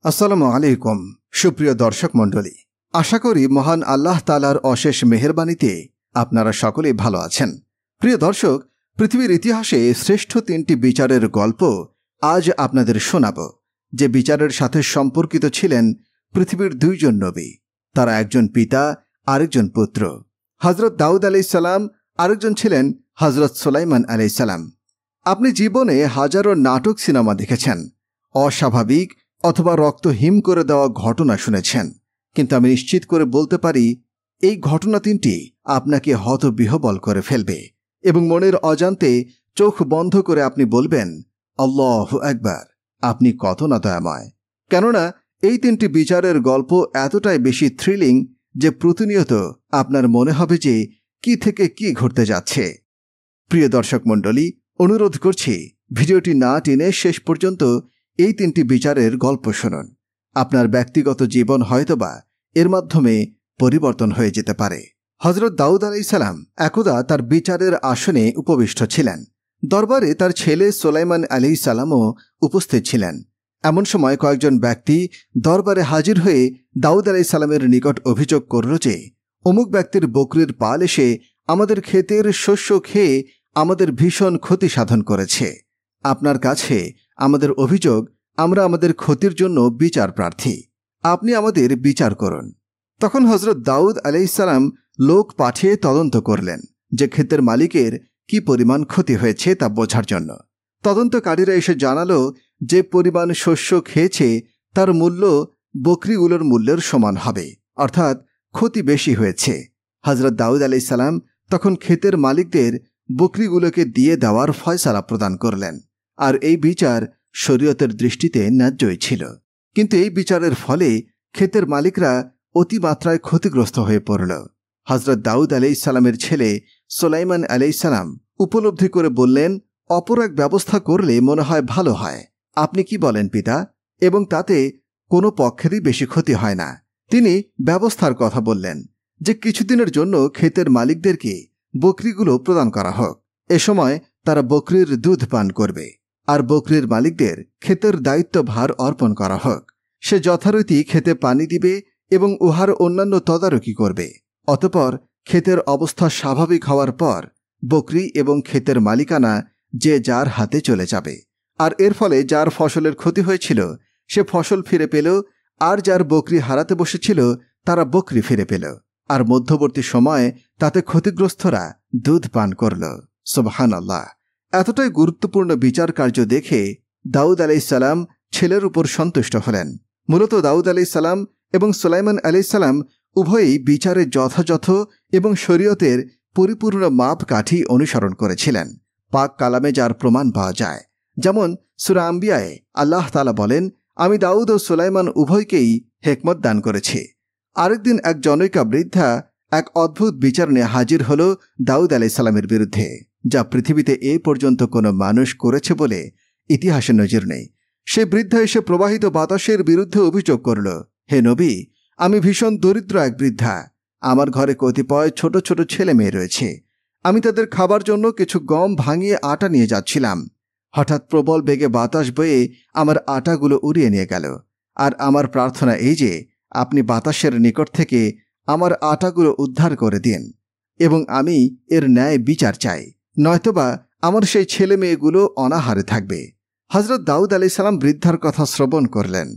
আসসালামু আলাইকুম সুপ্রিয় দর্শক মণ্ডলী, আশা করি মহান আল্লাহ তাআলার অশেষ মেহেরবানিতে আপনারা সকলেই ভালো আছেন। প্রিয় দর্শক, পৃথিবীর ইতিহাসে শ্রেষ্ঠ তিনটি বিচারের গল্প আজ আপনাদের শোনাব, যে বিচারের সাথে সম্পর্কিত ছিলেন পৃথিবীর দুইজন নবী। তারা একজন পিতা, আরেকজন পুত্র। হযরত দাউদ আলাইহিস সালাম, আরেকজন ছিলেন হযরত সুলাইমান আলাইহিস সালাম। আপনি জীবনে হাজারো নাটক সিনেমা দেখেছেন, অস্বাভাবিক অথবা রক্ত হিম করে দেওয়া ঘটনা শুনেছেন, কিন্তু আমি নিশ্চিত করে বলতে পারি এই ঘটনা তিনটি আপনাকে হতবিহ্বল করে ফেলবে এবং মনের অজান্তে চোখ বন্ধ করে আপনি বলবেন, আল্লাহু আকবার, আপনি কত না দয়াময়। কেননা এই তিনটি বিচারের গল্প এতটাই বেশি থ্রিলিং যে প্রতিনিয়ত আপনার মনে হবে যে কি থেকে কি ঘটতে যাচ্ছে। প্রিয় দর্শক মণ্ডলী, অনুরোধ করছি ভিডিওটি না টেনে শেষ পর্যন্ত এই তিনটি বিচারের গল্প শুনুন। আপনার ব্যক্তিগত জীবন হয়তোবা এর মাধ্যমে পরিবর্তন হয়ে যেতে পারে। হযরত দাউদ আলাইহিস সালাম একদা তার বিচারের আসনে উপবিষ্ট ছিলেন। দরবারে তার ছেলে সুলাইমান আলাইহিস সালামও উপস্থিত ছিলেন। এমন সময় কয়েকজন ব্যক্তি দরবারে হাজির হয়ে দাউদ আলাইহিস সালামের নিকট অভিযোগ করল যে অমুক ব্যক্তির বকরির পাল এসে আমাদের ক্ষেতের শস্য খেয়ে আমাদের ভীষণ ক্ষতি সাধন করেছে। আপনার কাছে আমাদের অভিযোগ, আমরা আমাদের ক্ষতির জন্য বিচার প্রার্থী, আপনি আমাদের বিচার করুন। তখন হযরত দাউদ আলাইহিস সালাম লোক পাঠিয়ে তদন্ত করলেন যে ক্ষেতের মালিকের কি পরিমাণ ক্ষতি হয়েছে তা বোঝার জন্য। তদন্তকারীরা এসে জানালো যে পরিমাণ শস্য খেয়েছে তার মূল্য বকরিগুলোর মূল্যের সমান হবে, অর্থাৎ ক্ষতি বেশি হয়েছে। হযরত দাউদ আলাইহিস সালাম তখন ক্ষেতের মালিকদের বকরিগুলোকে দিয়ে দেওয়ার ফয়সালা প্রদান করলেন, আর এই বিচার শরীয়তের দৃষ্টিতে ন্যায্যই ছিল। কিন্তু এই বিচারের ফলে ক্ষেতের মালিকরা অতিমাত্রায় ক্ষতিগ্রস্ত হয়ে পড়ল। হযরত দাউদ আলাইহিস সালামের ছেলে সুলাইমান আলাইহিস সালাম উপলব্ধি করে বললেন, অপর এক ব্যবস্থা করলে মনে হয় ভালো হয়। আপনি কি বলেন পিতা? এবং তাতে কোনো পক্ষেরই বেশি ক্ষতি হয় না। তিনি ব্যবস্থার কথা বললেন যে কিছুদিনের জন্য ক্ষেতের মালিকদেরকে বকরিগুলো প্রদান করা হোক। এ সময় তারা বকরির দুধ পান করবে, আর বকরির মালিকদের ক্ষেতের দায়িত্বভার অর্পণ করা হোক। সে যথারীতি ক্ষেতে পানি দিবে এবং উহার অন্যান্য তদারকি করবে। অতঃপর ক্ষেতের অবস্থা স্বাভাবিক হওয়ার পর বকরি এবং ক্ষেতের মালিকানা যে যার হাতে চলে যাবে। আর এর ফলে যার ফসলের ক্ষতি হয়েছিল সে ফসল ফিরে পেল, আর যার বকরি হারাতে বসেছিল তারা বকরি ফিরে পেল, আর মধ্যবর্তী সময়ে তাতে ক্ষতিগ্রস্তরা দুধ পান করল। সুবহানাল্লাহ! এতটাই গুরুত্বপূর্ণ বিচার কার্য দেখে দাউদ আলাইহিস সালাম ছেলের উপর সন্তুষ্ট হলেন। মূলত দাউদ আলাইহিস সালাম এবং সুলাইমান আলাইহিস সালাম উভয়ই বিচারে যথাযথ এবং শরীয়তের পরিপূর্ণ মাপকাঠি অনুসরণ করেছিলেন। পাক কালামে যার প্রমাণ পাওয়া যায়, যেমন সূরা আম্বিয়ায়ে আল্লাহ তাআলা বলেন, আমি দাউদ ও সুলাইমান উভয়কেই হিকমত দান করেছি। আরেকদিন এক জনৈকা বৃদ্ধা এক অদ্ভুত বিচার নিয়ে হাজির হল দাউদ আলাইহিস সালামের বিরুদ্ধে, যা পৃথিবীতে এ পর্যন্ত কোনো মানুষ করেছে বলে ইতিহাসে নজির নেই। সে বৃদ্ধা এসে প্রবাহিত বাতাসের বিরুদ্ধে অভিযোগ করল, হে নবী, আমি ভীষণ দরিদ্র এক বৃদ্ধা। আমার ঘরে কতিপয় ছোট ছোট ছেলে মেয়ে রয়েছে। আমি তাদের খাবার জন্য কিছু গম ভাঙিয়ে আটা নিয়ে যাচ্ছিলাম। হঠাৎ প্রবল বেগে বাতাস বয়ে আমার আটাগুলো উড়িয়ে নিয়ে গেল। আর আমার প্রার্থনা এই যে আপনি বাতাসের নিকট থেকে আমার আটাগুলো উদ্ধার করে দিন এবং আমি এর ন্যায় বিচার চাই, নয়তোবা আমার সেই ছেলে মেয়েগুলো অনাহারে থাকবে। হযরত দাউদ আলাইহিস সালাম বৃদ্ধার কথা শ্রবণ করলেন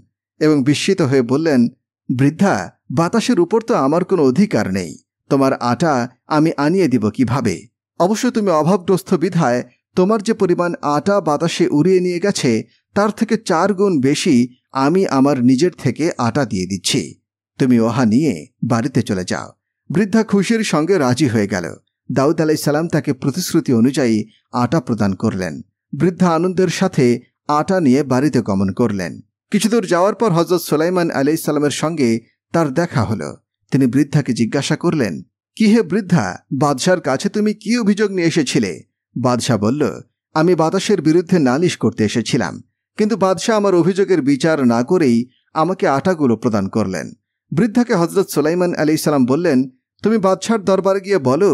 এবং বিস্মিত হয়ে বললেন, বৃদ্ধা, বাতাসের উপর তো আমার কোনো অধিকার নেই। তোমার আটা আমি আনিয়ে দিব কিভাবে? অবশ্য তুমি অভাবগ্রস্ত বিধায় তোমার যে পরিমাণ আটা বাতাসে উড়িয়ে নিয়ে গেছে তার থেকে 4 গুণ বেশি আমি আমার নিজের থেকে আটা দিয়ে দিচ্ছি। তুমি ওহা নিয়ে বাড়িতে চলে যাও। বৃদ্ধা খুশির সঙ্গে রাজি হয়ে গেল। দাউদ আলাইহিস সালাম তাকে প্রতিশ্রুতি অনুযায়ী আটা প্রদান করলেন। বৃদ্ধা আনন্দের সাথে আটা নিয়ে বাড়িতে গমন করলেন। কিছুদূর যাওয়ার পর হযরত সুলাইমান আলাইহিস সালামের সঙ্গে তার দেখা হলো। তিনি বৃদ্ধাকে জিজ্ঞাসা করলেন, কি হে বৃদ্ধা, বাদশার কাছে তুমি কি অভিযোগ নিয়ে এসেছিলে? বাদশাহ বলল, আমি বাতাসের বিরুদ্ধে নালিশ করতে এসেছিলাম, কিন্তু বাদশাহ আমার অভিযোগের বিচার না করেই আমাকে আটাগুলো প্রদান করলেন। বৃদ্ধাকে হযরত সুলাইমান আলাইহিস সালাম বললেন, তুমি বাদশার দরবারে গিয়ে বলো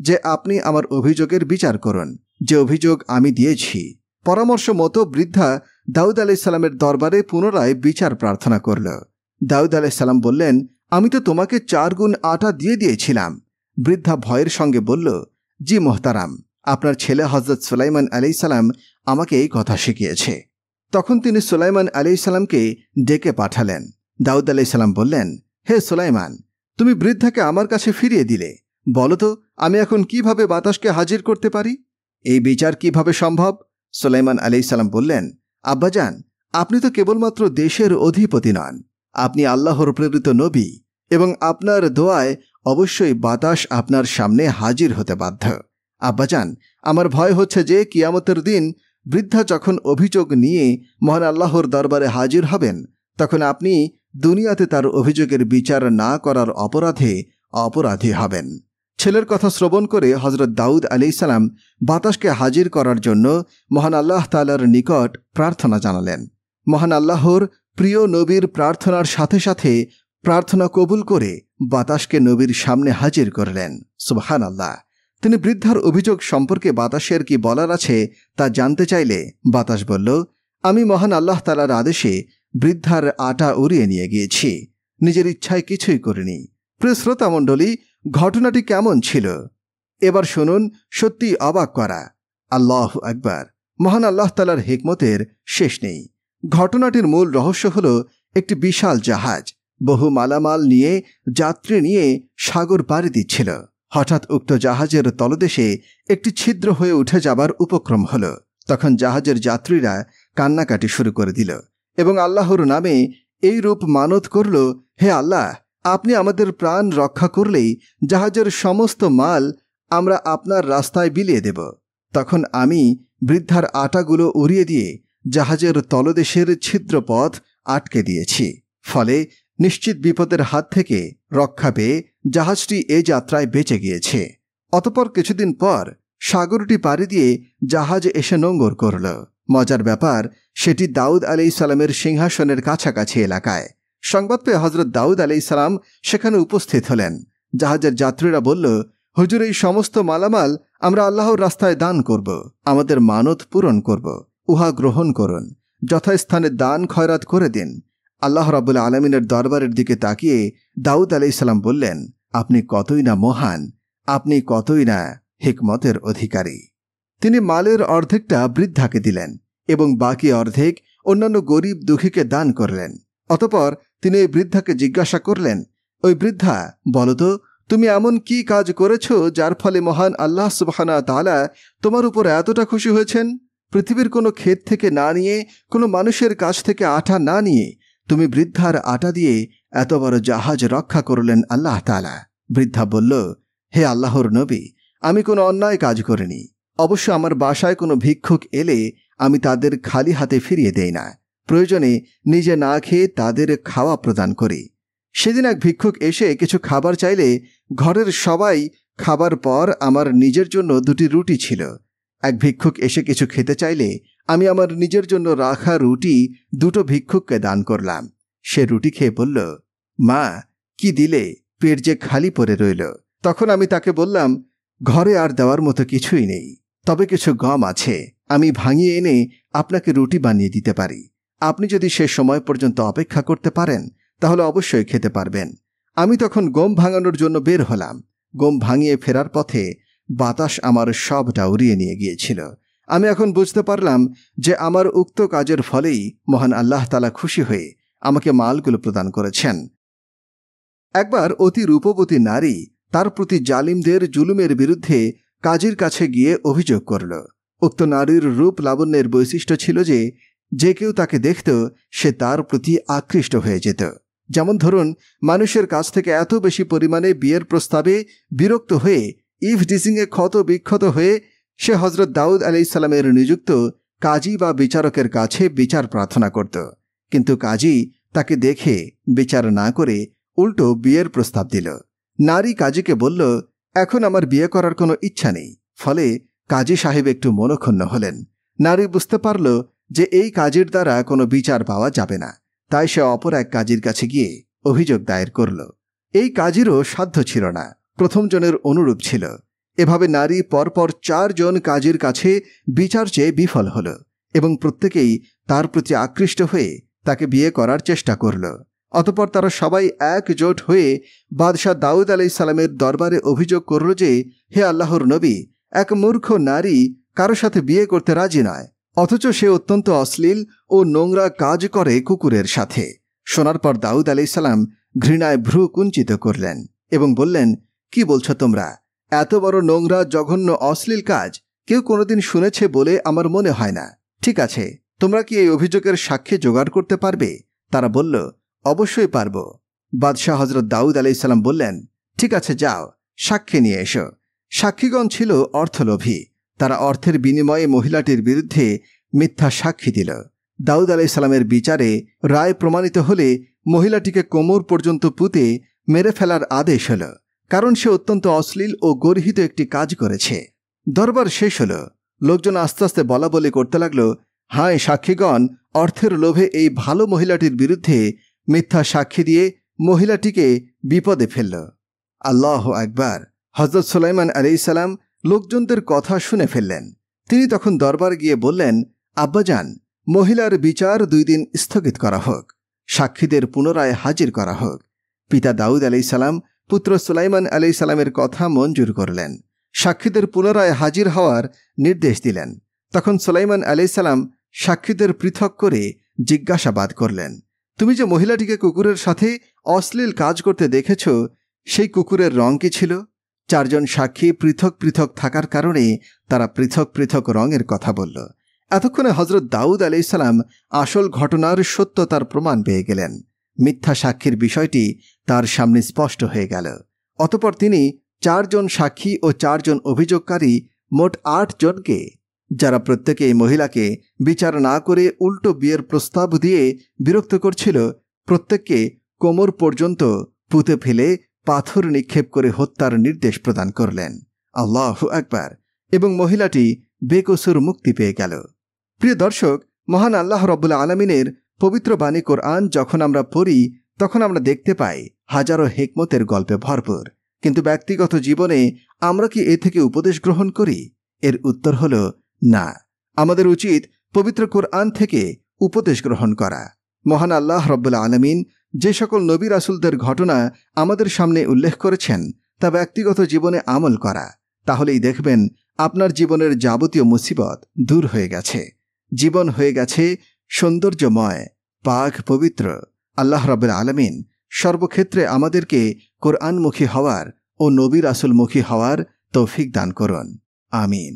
যে আপনি আমার অভিযোগের বিচার করুন, যে অভিযোগ আমি দিয়েছি। পরামর্শ মতো বৃদ্ধা দাউদ আলাইসাল্লামের দরবারে পুনরায় বিচার প্রার্থনা করল। দাউদ আলাইসাল্লাম বললেন, আমি তো তোমাকে 4 গুণ আটা দিয়ে দিয়েছিলাম। বৃদ্ধা ভয়ের সঙ্গে বলল, জি মোহতারাম, আপনার ছেলে হজরত সুলাইমান আলাইসাল্লাম আমাকে এই কথা শিখিয়েছে। তখন তিনি সুলাইমান আলাইসাল্লামকে ডেকে পাঠালেন। দাউদ আলাইসাল্লাম বললেন, হে সুলাইমান, তুমি বৃদ্ধাকে আমার কাছে ফিরিয়ে দিলে, বলো তো আমি এখন কিভাবে বাতাসকে হাজির করতে পারি? এই বিচার কিভাবে সম্ভব? সুলাইমান আলাইসাল্লাম বললেন, আব্বাজান, আপনি তো কেবলমাত্র দেশের অধিপতি নন, আপনি আল্লাহর প্রেরিত নবী, এবং আপনার দোয়ায় অবশ্যই বাতাস আপনার সামনে হাজির হতে বাধ্য। আব্বাজান, আমার ভয় হচ্ছে যে কিয়ামতের দিন বৃদ্ধা যখন অভিযোগ নিয়ে মহান আল্লাহর দরবারে হাজির হবেন, তখন আপনি দুনিয়াতে তার অভিযোগের বিচার না করার অপরাধে অপরাধী হবেন। ছেলের কথা শ্রবণ করে হজরত দাউদ আলাইসাল্লাম বাতাসকে হাজির করার জন্য মহান আল্লাহ তাআলার নিকট প্রার্থনা জানালেন। মহান আল্লাহর প্রিয় নবীর প্রার্থনার সাথে সাথে প্রার্থনা কবুল করে বাতাসকে নবীর সামনে হাজির করলেন। সুবহানাল্লাহ। তিনি বৃদ্ধার অভিযোগ সম্পর্কে বাতাসের কি বলার আছে তা জানতে চাইলে বাতাস বলল, আমি মহান আল্লাহ তাআলার আদেশে বৃদ্ধার আটা উড়িয়ে নিয়ে গিয়েছি, নিজের ইচ্ছায় কিছুই করিনি। প্রিয় শ্রোতামণ্ডলী, ঘটনাটি কেমন ছিল এবার শুনুন, সত্যি অবাক করা। আল্লাহু আকবার। মহান আল্লাহ তাআলার হিকমতের শেষ নেই। ঘটনাটির মূল রহস্য হল, একটি বিশাল জাহাজ বহু মালামাল নিয়ে, যাত্রী নিয়ে সাগর পাড়ি দিচ্ছিল। হঠাৎ উক্ত জাহাজের তলদেশে একটি ছিদ্র হয়ে উঠে যাবার উপক্রম হল। তখন জাহাজের যাত্রীরা কান্নাকাটি শুরু করে দিল এবং আল্লাহর নামে এই রূপ মানত করল, হে আল্লাহ, আপনি আমাদের প্রাণ রক্ষা করলেই জাহাজের সমস্ত মাল আমরা আপনার রাস্তায় বিলিয়ে দেব। তখন আমি বৃদ্ধার আটাগুলো উড়িয়ে দিয়ে জাহাজের তলদেশের ছিদ্রপথ আটকে দিয়েছি। ফলে নিশ্চিত বিপদের হাত থেকে রক্ষা পেয়ে জাহাজটি এ যাত্রায় বেঁচে গিয়েছে। অতঃপর কিছুদিন পর সাগরটি পাড়ি দিয়ে জাহাজ এসে নোঙর করল। মজার ব্যাপার, সেটি দাউদ আলাইসাল্লামের সিংহাসনের কাছাকাছি এলাকায়। সংবাদ পেয়ে হজরত দাউদ আলাইসাল্লাম সেখানে উপস্থিত হলেন। জাহাজের যাত্রীরা বলল, হুজুর, এই সমস্ত মালামাল আমরা আল্লাহর রাস্তায় দান করব, আমাদের মানত পূরণ করব, উহা গ্রহণ করুন, যথাস্থানে দান খয়রাত করে দিন। আল্লাহ রাব্বুল আলামিনের দরবারের দিকে তাকিয়ে দাউদ আলাইসাল্লাম বললেন, আপনি কতই না মহান, আপনি কতই না হিকমতের অধিকারী। তিনি মালের অর্ধেকটা বৃদ্ধাকে দিলেন এবং বাকি অর্ধেক অন্যান্য গরিব দুঃখীকে দান করলেন। অতঃপর তিনি ওই বৃদ্ধাকে জিজ্ঞাসা করলেন, ওই বৃদ্ধা, বলতো তুমি এমন কি কাজ করেছ যার ফলে মহান আল্লাহ সুবহানাহু ওয়া তাআলা তোমার উপর এতটা খুশি হয়েছেন? পৃথিবীর কোনো ক্ষেত থেকে না নিয়ে, কোনো মানুষের কাছ থেকে আটা না নিয়ে তুমি বৃদ্ধার আটা দিয়ে এত বড় জাহাজ রক্ষা করলেন আল্লাহ তাআলা। বৃদ্ধা বলল, হে আল্লাহর নবী, আমি কোনো অন্যায় কাজ করিনি। অবশ্য আমার বাসায় কোনো ভিক্ষুক এলে আমি তাদের খালি হাতে ফিরিয়ে দেই না, প্রয়োজনে নিজে না খেয়ে তাদের খাওয়া প্রদান করি। সেদিন এক ভিক্ষুক এসে কিছু খাবার চাইলে ঘরের সবাই খাবার পর আমার নিজের জন্য 2টি রুটি ছিল। এক ভিক্ষুক এসে কিছু খেতে চাইলে আমি আমার নিজের জন্য রাখা রুটি 2টো ভিক্ষুককে দান করলাম। সে রুটি খেয়ে বলল, মা, কি দিলে, পেট যে খালি পড়ে রইল। তখন আমি তাকে বললাম, ঘরে আর দেওয়ার মতো কিছুই নেই, তবে কিছু গম আছে, আমি ভাঙিয়ে এনে আপনাকে রুটি বানিয়ে দিতে পারি। আপনি যদি সে সময় পর্যন্ত অপেক্ষা করতে পারেন তাহলে অবশ্যই খেতে পারবেন। আমি তখন গম ভাঙানোর জন্য বের হলাম। গম ভাঙিয়ে ফেরার পথে বাতাস আমার সবটা উড়িয়ে নিয়ে গিয়েছিল। আমি এখন বুঝতে পারলাম যে আমার উক্ত কাজের ফলেই মহান আল্লাহ তাআলা খুশি হয়ে আমাকে মালগুলো প্রদান করেছেন। একবার অতি রূপবতী নারী তার প্রতি জালিমদের জুলুমের বিরুদ্ধে কাজীর কাছে গিয়ে অভিযোগ করল। উক্ত নারীর রূপ লাবণ্যের বৈশিষ্ট্য ছিল যে কেউ তাকে দেখত সে তার প্রতি আকৃষ্ট হয়ে যেত। যেমন ধরুন, মানুষের কাছ থেকে এত বেশি পরিমাণে বিয়ের প্রস্তাবে বিরক্ত হয়ে ইভডিসিংয়ে ক্ষত বিক্ষত হয়ে সে হজরত দাউদ আলাইসাল্লামের নিযুক্ত কাজী বা বিচারকের কাছে বিচার প্রার্থনা করত। কিন্তু কাজী তাকে দেখে বিচার না করে উল্টো বিয়ের প্রস্তাব দিল। নারী কাজীকে বলল, এখন আমার বিয়ে করার কোনো ইচ্ছা নেই। ফলে কাজী সাহেব একটু মনক্ষুণ্ণ হলেন। নারী বুঝতে পারল যে এই কাজীর দ্বারা কোনো বিচার পাওয়া যাবে না, তাই সে অপর এক কাজীর কাছে গিয়ে অভিযোগ দায়ের করল। এই কাজীরও সাধ্য ছিল না, প্রথম জনের অনুরূপ ছিল। এভাবে নারী পরপর 4 জন কাজীর কাছে বিচার চেয়ে বিফল হল। এবং প্রত্যেকেই তার প্রতি আকৃষ্ট হয়ে তাকে বিয়ে করার চেষ্টা করল। অতঃপর তারা সবাই একজোট হয়ে বাদশাহ দাউদ আলাইহিসসালামের দরবারে অভিযোগ করল যে, হে আল্লাহর নবী, এক মূর্খ নারী কারো সাথে বিয়ে করতে রাজি নয়, অথচ সে অত্যন্ত অশ্লীল ও নোংরা কাজ করে কুকুরের সাথে। শোনার পর দাউদ আলাইহিসসালাম ঘৃণায় ভ্রু কুঞ্চিত করলেন এবং বললেন, কি বলছো তোমরা? এত বড় নোংরা জঘন্য অশ্লীল কাজ কেউ কোনোদিন শুনেছে বলে আমার মনে হয় না। ঠিক আছে, তোমরা কি এই অভিযোগের সাক্ষী জোগাড় করতে পারবে? তারা বলল, অবশ্যই পারব। বাদশাহ হজরত দাউদ আলাইহিসসালাম বললেন, ঠিক আছে, যাও, সাক্ষী নিয়ে এসো। সাক্ষীগণ ছিল অর্থলোভী। তারা অর্থের বিনিময়ে মহিলাটির বিরুদ্ধে মিথ্যা সাক্ষী দিল। দাউদ আলাইহিসসালামের বিচারে রায় প্রমাণিত হলে মহিলাটিকে কোমর পর্যন্ত পুঁতে মেরে ফেলার আদেশ হল, কারণ সে অত্যন্ত অশ্লীল ও গর্হিত একটি কাজ করেছে। দরবার শেষ হল। লোকজন আস্তে আস্তে বলা বলি করতে লাগল, হায় সাক্ষীগণ অর্থের লোভে এই ভালো মহিলাটির বিরুদ্ধে মিথ্যা সাক্ষী দিয়ে মহিলাটিকে বিপদে ফেলল। আল্লাহু আকবার। হযরত সুলাইমান আলাইহিসসালাম লোকজনদের কথা শুনে ফেললেন। তিনি তখন দরবার গিয়ে বললেন, আব্বাজান, মহিলার বিচার 2 দিন স্থগিত করা হোক, সাক্ষীদের পুনরায় হাজির করা হোক। পিতা দাউদ আলাইহিসসালাম পুত্র সুলাইমান আলাইহিসসালামের কথা মঞ্জুর করলেন। সাক্ষীদের পুনরায় হাজির হওয়ার নির্দেশ দিলেন। তখন সুলাইমান আলাইহিসসালাম সাক্ষীদের পৃথক করে জিজ্ঞাসাবাদ করলেন, তুমি যে মহিলাটিকে কুকুরের সাথে অশ্লীল কাজ করতে দেখেছ, সেই কুকুরের রং কি ছিল? 4 জন সাক্ষী পৃথক পৃথক থাকার কারণে তারা পৃথক পৃথক রঙের কথা বলল। এতক্ষণে হজরত দাউদ আলাইহিসসালাম আসল ঘটনার সত্যতার প্রমাণ পেয়ে গেলেন। মিথ্যা সাক্ষীর বিষয়টি তার সামনে স্পষ্ট হয়ে গেল। অতঃপর তিনি 4 জন সাক্ষী ও 4 জন অভিযোগকারী, মোট 8 জনকে, যারা প্রত্যেকে এই মহিলাকে বিচার না করে উল্টো বিয়ের প্রস্তাব দিয়ে বিরক্ত করছিল, প্রত্যেককে কোমর পর্যন্ত পুঁতে ফেলে পাথর নিক্ষেপ করে হত্যার নির্দেশ প্রদান করলেন। আল্লাহু আকবার। এবং মহিলাটি বেকসুর মুক্তি পেয়ে গেল। প্রিয় দর্শক, মহান আল্লাহ রাব্বুল আলামিনের পবিত্র বাণী কোরআন যখন আমরা পড়ি, তখন আমরা দেখতে পাই হাজারো হিকমতের গল্পে ভরপুর। কিন্তু ব্যক্তিগত জীবনে আমরা কি এ থেকে উপদেশ গ্রহণ করি? এর উত্তর হল না। আমাদের উচিত পবিত্র কোরআন থেকে উপদেশ গ্রহণ করা। মহান আল্লাহ রাব্বুল আলামিন যে সকল নবী রাসূলদের ঘটনা আমাদের সামনে উল্লেখ করেছেন, তা ব্যক্তিগত জীবনে আমল করা। তাহলেই দেখবেন আপনার জীবনের যাবতীয় মুসিবত দূর হয়ে গেছে। জীবন হয়ে গেছে সৌন্দর্যময়, পাক, পবিত্র। আল্লাহ রাব্বুল আলামিন সর্বক্ষেত্রে আমাদেরকে কোরআনমুখী হওয়ার ও নবী রাসূলমুখী হওয়ার তৌফিক দান করুন। আমিন।